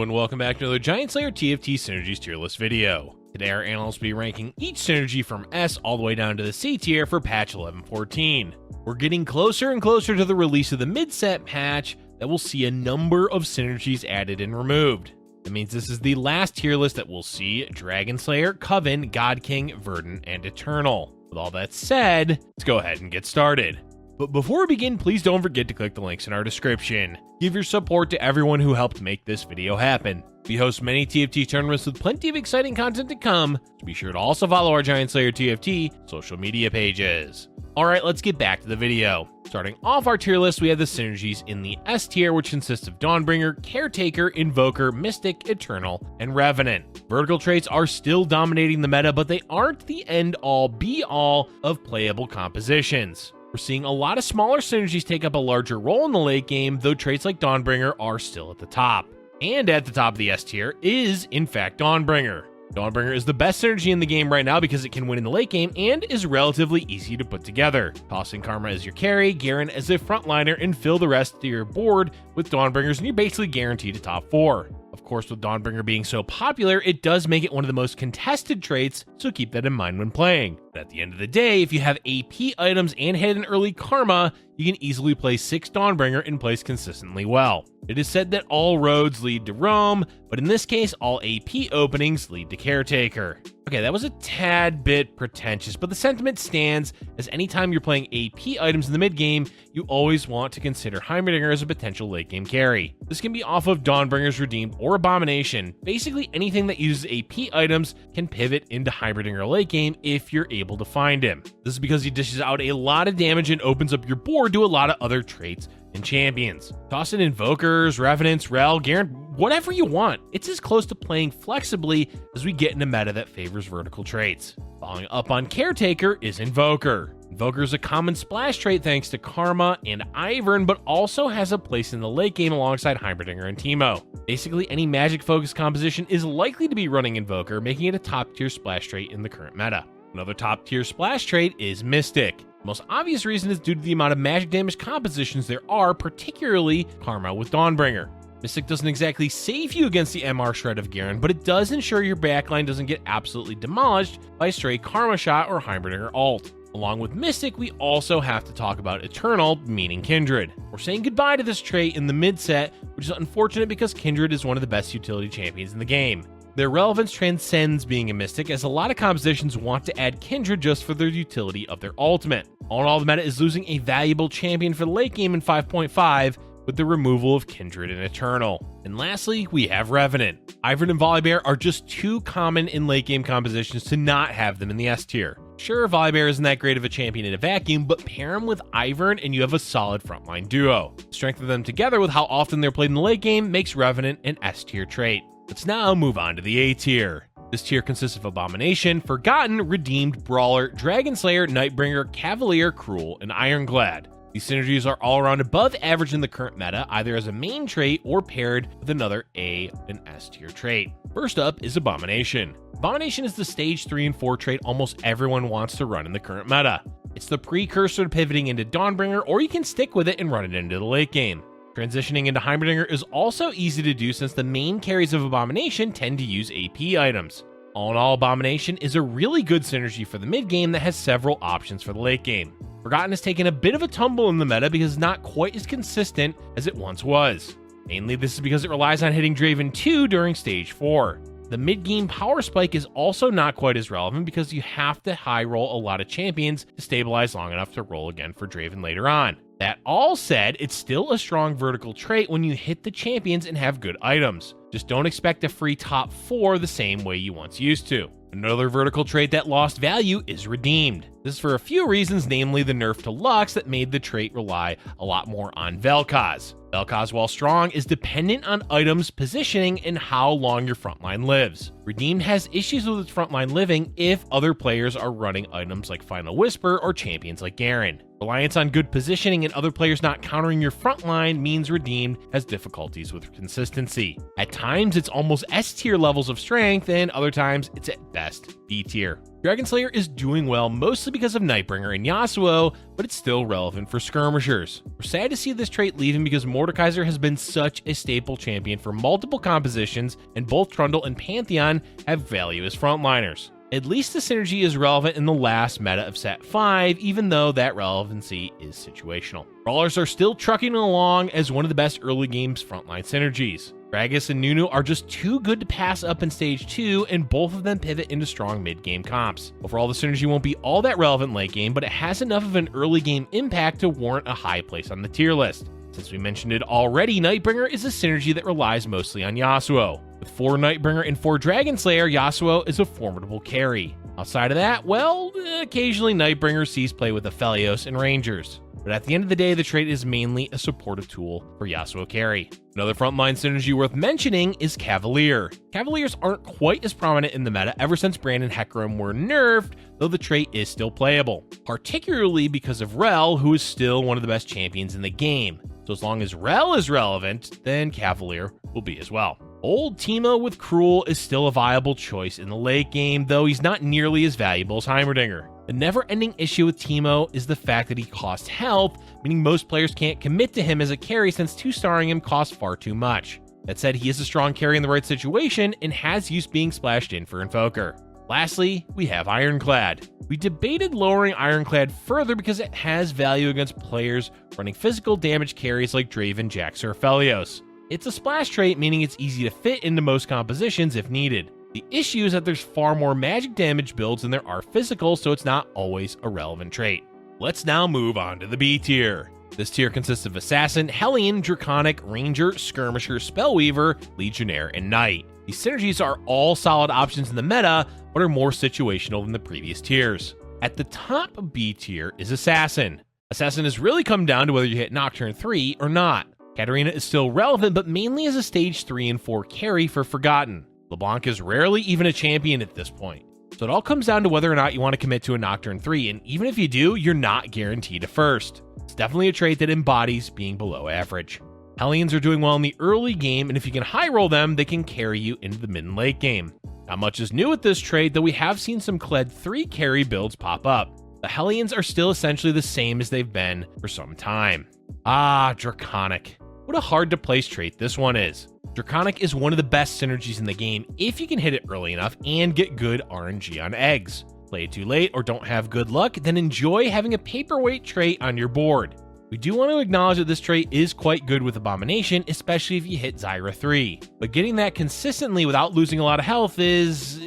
and welcome back to another GiantSlayer TFT Synergies tier list video. Today our analysts will be ranking each synergy from S all the way down to the C tier for patch 11.14. We're getting closer and closer to the release of the mid-set patch that will see a number of synergies added and removed. That means this is the last tier list that will see Dragonslayer, Coven, God King, Verdant, and Eternal. With all that said, let's go ahead and get started. But before we begin, please don't forget to click the links in our description. Give your support to everyone who helped make this video happen. We host many TFT tournaments with plenty of exciting content to come, so be sure to also follow our GiantSlayer TFT social media pages. Alright, let's get back to the video. Starting off our tier list, we have the synergies in the S tier, which consists of Dawnbringer, Caretaker, Invoker, Mystic, Eternal, and Revenant. Vertical traits are still dominating the meta, but they aren't the end-all, be-all of playable compositions. We're seeing a lot of smaller synergies take up a larger role in the late game, though traits like Dawnbringer are still at the top. And at the top of the S tier is, in fact, Dawnbringer. Dawnbringer is the best synergy in the game right now because it can win in the late game and is relatively easy to put together. Toss in Karma as your carry, Garen as a frontliner, and fill the rest of your board with Dawnbringers, and you're basically guaranteed a top 4. Of course, with Dawnbringer being so popular, it does make it one of the most contested traits, so keep that in mind when playing. But at the end of the day, if you have AP items and hit an early Karma, you can easily play 6 Dawnbringer and place consistently well. It is said that all roads lead to Rome, but in this case, all AP openings lead to Caretaker. Okay, that was a tad bit pretentious, but the sentiment stands, as anytime you're playing AP items in the mid-game, you always want to consider Heimerdinger as a potential late-game carry. This can be off of Dawnbringer's Redeemed or Abomination. Basically, anything that uses AP items can pivot into Heimerdinger late game if you're able to find him. This is because he dishes out a lot of damage and opens up your board to a lot of other traits and champions. Toss in Invokers, Revenants, Rel, Garen, whatever you want. It's as close to playing flexibly as we get in a meta that favors vertical traits. Following up on Caretaker is Invoker. Invoker is a common splash trait thanks to Karma and Ivern, but also has a place in the late game alongside Heimerdinger and Teemo. Basically, any magic-focused composition is likely to be running Invoker, making it a top-tier splash trait in the current meta. Another top-tier splash trait is Mystic. The most obvious reason is due to the amount of magic damage compositions there are, particularly Karma with Dawnbringer. Mystic doesn't exactly save you against the MR shred of Garen, but it does ensure your backline doesn't get absolutely demolished by a stray Karma shot or Heimerdinger ult. Along with Mystic, we also have to talk about Eternal, meaning Kindred. We're saying goodbye to this trait in the mid-set, which is unfortunate because Kindred is one of the best utility champions in the game. Their relevance transcends being a Mystic, as a lot of compositions want to add Kindred just for their utility of their ultimate. All in all, the meta is losing a valuable champion for the late game in 5.5 with the removal of Kindred and Eternal. And lastly, we have Revenant. Ivern and Volibear are just too common in late game compositions to not have them in the S tier. Sure, Volibear isn't that great of a champion in a vacuum, but pair him with Ivern and you have a solid frontline duo. The strength of them together with how often they're played in the late game makes Revenant an S tier trait. Let's now move on to the A tier. This tier consists of Abomination, Forgotten, Redeemed, Brawler, Dragonslayer, Nightbringer, Cavalier, Cruel, and Ironclad. These synergies are all around above average in the current meta, either as a main trait or paired with another A and S tier trait. First up is Abomination. Abomination is the stage 3 and 4 trait almost everyone wants to run in the current meta. It's the precursor to pivoting into Dawnbringer, or you can stick with it and run it into the late game. Transitioning into Heimerdinger is also easy to do since the main carries of Abomination tend to use AP items. All in all, Abomination is a really good synergy for the mid game that has several options for the late game. Forgotten has taken a bit of a tumble in the meta because it's not quite as consistent as it once was. Mainly this is because it relies on hitting Draven 2 during stage 4. The mid-game power spike is also not quite as relevant because you have to high roll a lot of champions to stabilize long enough to roll again for Draven later on. That all said, it's still a strong vertical trait when you hit the champions and have good items. Just don't expect a free top 4 the same way you once used to. Another vertical trait that lost value is Redeemed. This is for a few reasons, namely the nerf to Lux that made the trait rely a lot more on Vel'Koz. Vel'Koz, while strong, is dependent on items, positioning, and how long your frontline lives. Redeemed has issues with its frontline living if other players are running items like Final Whisper or champions like Garen. Reliance on good positioning and other players not countering your frontline means Redeemed has difficulties with consistency. At times, it's almost S tier levels of strength, and other times, it's at best B tier. Dragonslayer is doing well mostly because of Nightbringer and Yasuo, but it's still relevant for Skirmishers. We're sad to see this trait leaving because Mordekaiser has been such a staple champion for multiple compositions, and both Trundle and Pantheon have value as frontliners. At least the synergy is relevant in the last meta of Set 5, even though that relevancy is situational. Brawlers are still trucking along as one of the best early game's frontline synergies. Gragas and Nunu are just too good to pass up in Stage 2, and both of them pivot into strong mid-game comps. Overall, the synergy won't be all that relevant late game, but it has enough of an early game impact to warrant a high place on the tier list. Since we mentioned it already, Nightbringer is a synergy that relies mostly on Yasuo. With 4 Nightbringer and 4 Dragonslayer, Yasuo is a formidable carry. Outside of that, well, occasionally Nightbringer sees play with Aphelios and Rangers. But at the end of the day, the trait is mainly a supportive tool for Yasuo carry. Another frontline synergy worth mentioning is Cavalier. Cavaliers aren't quite as prominent in the meta ever since Brand and Hecarim were nerfed, though the trait is still playable. Particularly because of Rel, who is still one of the best champions in the game. So as long as Rel is relevant, then Cavalier will be as well. Old Teemo with Cruel is still a viable choice in the late game, though he's not nearly as valuable as Heimerdinger. The never-ending issue with Teemo is the fact that he costs health, meaning most players can't commit to him as a carry since 2-starring him costs far too much. That said, he is a strong carry in the right situation and has use being splashed in for Invoker. Lastly, we have Ironclad. We debated lowering Ironclad further because it has value against players running physical damage carries like Draven, Jax, or Aphelios. It's a splash trait, meaning it's easy to fit into most compositions if needed. The issue is that there's far more magic damage builds than there are physical, so it's not always a relevant trait. Let's now move on to the B tier. This tier consists of Assassin, Hellion, Draconic, Ranger, Skirmisher, Spellweaver, Legionnaire, and Knight. These synergies are all solid options in the meta, but are more situational than the previous tiers. At the top of B tier is Assassin. Assassin has really come down to whether you hit Nocturne 3 or not. Katarina is still relevant, but mainly as a Stage 3 and 4 carry for Forgotten. LeBlanc is rarely even a champion at this point. So it all comes down to whether or not you want to commit to a Nocturne 3, and even if you do, you're not guaranteed a first. It's definitely a trait that embodies being below average. Hellions are doing well in the early game, and if you can high roll them, they can carry you into the mid and late game. Not much is new with this trait, though we have seen some Kled 3 carry builds pop up. The Hellions are still essentially the same as they've been for some time. Draconic. What a hard to place trait this one is. Draconic is one of the best synergies in the game if you can hit it early enough and get good RNG on eggs. Play it too late or don't have good luck, then enjoy having a paperweight trait on your board. We do want to acknowledge that this trait is quite good with Abomination, especially if you hit Zyra 3. But getting that consistently without losing a lot of health is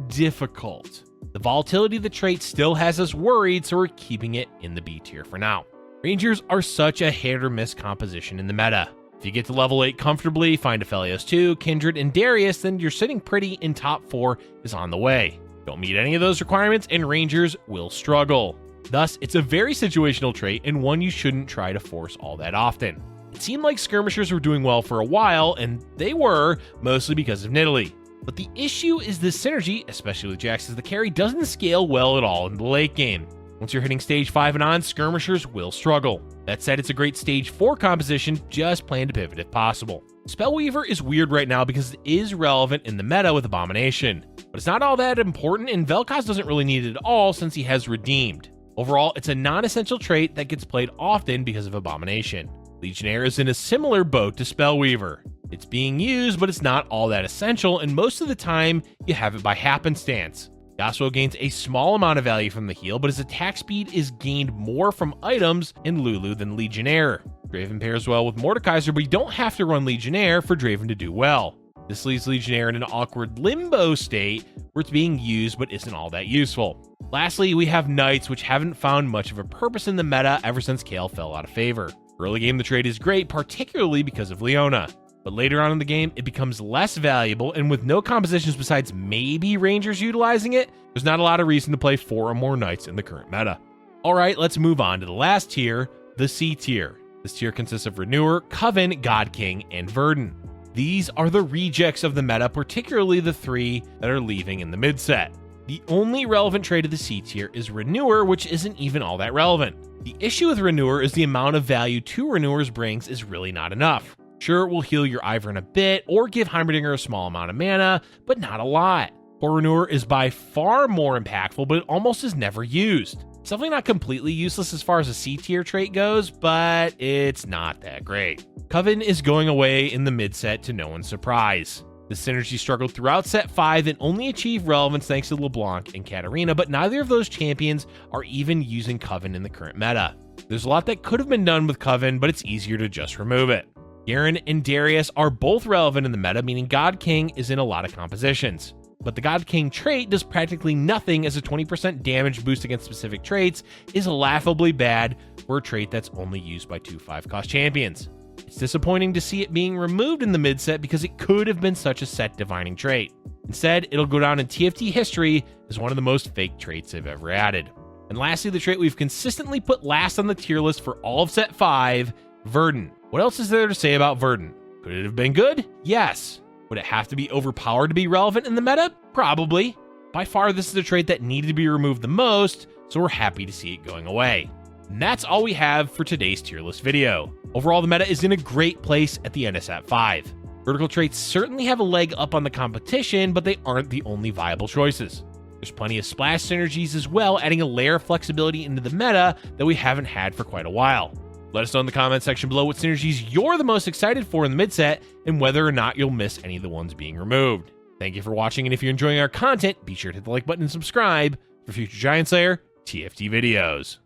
difficult. The volatility of the trait still has us worried, so we're keeping it in the B tier for now. Rangers are such a hit or miss composition in the meta. If you get to level 8 comfortably, find Aphelios 2, Kindred, and Darius, then you're sitting pretty in top 4 is on the way. Don't meet any of those requirements, and Rangers will struggle. Thus, it's a very situational trait and one you shouldn't try to force all that often. It seemed like Skirmishers were doing well for a while, and they were, mostly because of Nidalee. But the issue is this synergy, especially with Jax as the carry, doesn't scale well at all in the late game. Once you're hitting Stage 5 and on, Skirmishers will struggle. That said, it's a great Stage 4 composition, just plan to pivot if possible. Spellweaver is weird right now because it is relevant in the meta with Abomination, but it's not all that important, and Vel'Koz doesn't really need it at all since he has Redeemed. Overall, it's a non-essential trait that gets played often because of Abomination. Legionnaire is in a similar boat to Spellweaver. It's being used, but it's not all that essential, and most of the time, you have it by happenstance. Yasuo gains a small amount of value from the heal, but his attack speed is gained more from items in Lulu than Legionnaire. Draven pairs well with Mordekaiser, but you don't have to run Legionnaire for Draven to do well. This leaves Legionnaire in an awkward limbo state where it's being used but isn't all that useful. Lastly, we have Knights, which haven't found much of a purpose in the meta ever since Kayle fell out of favor. Early game, the trait is great, particularly because of Leona. But later on in the game, it becomes less valuable, and with no compositions besides maybe Rangers utilizing it, there's not a lot of reason to play 4 or more Knights in the current meta. Alright, let's move on to the last tier, the C tier. This tier consists of Renewer, Coven, God King, and Verdant. These are the rejects of the meta, particularly the 3 that are leaving in the mid set. The only relevant trait of the C tier is Renewer, which isn't even all that relevant. The issue with Renewer is the amount of value 2 Renewers brings is really not enough. Sure, it will heal your Ivern a bit, or give Heimerdinger a small amount of mana, but not a lot. Koronur is by far more impactful, but it almost is never used. It's definitely not completely useless as far as a C tier trait goes, but it's not that great. Coven is going away in the mid-set to no one's surprise. The Synergy struggled throughout set 5 and only achieved relevance thanks to LeBlanc and Katarina, but neither of those champions are even using Coven in the current meta. There's a lot that could have been done with Coven, but it's easier to just remove it. Garen and Darius are both relevant in the meta, meaning God King is in a lot of compositions. But the God King trait does practically nothing, as a 20% damage boost against specific traits is laughably bad for a trait that's only used by 2 5-cost champions. It's disappointing to see it being removed in the mid-set because it could have been such a set-defining trait. Instead, it'll go down in TFT history as one of the most fake traits they've ever added. And lastly, the trait we've consistently put last on the tier list for all of set 5, Verdant. What else is there to say about Verdant? Could it have been good? Yes. Would it have to be overpowered to be relevant in the meta? Probably. By far, this is a trait that needed to be removed the most, so we're happy to see it going away. And that's all we have for today's tier list video. Overall, the meta is in a great place at the end of set 5. Vertical traits certainly have a leg up on the competition, but they aren't the only viable choices. There's plenty of splash synergies as well, adding a layer of flexibility into the meta that we haven't had for quite a while. Let us know in the comment section below what synergies you're the most excited for in the mid-set and whether or not you'll miss any of the ones being removed. Thank you for watching, and if you're enjoying our content, be sure to hit the like button and subscribe for future Giant Slayer TFT videos.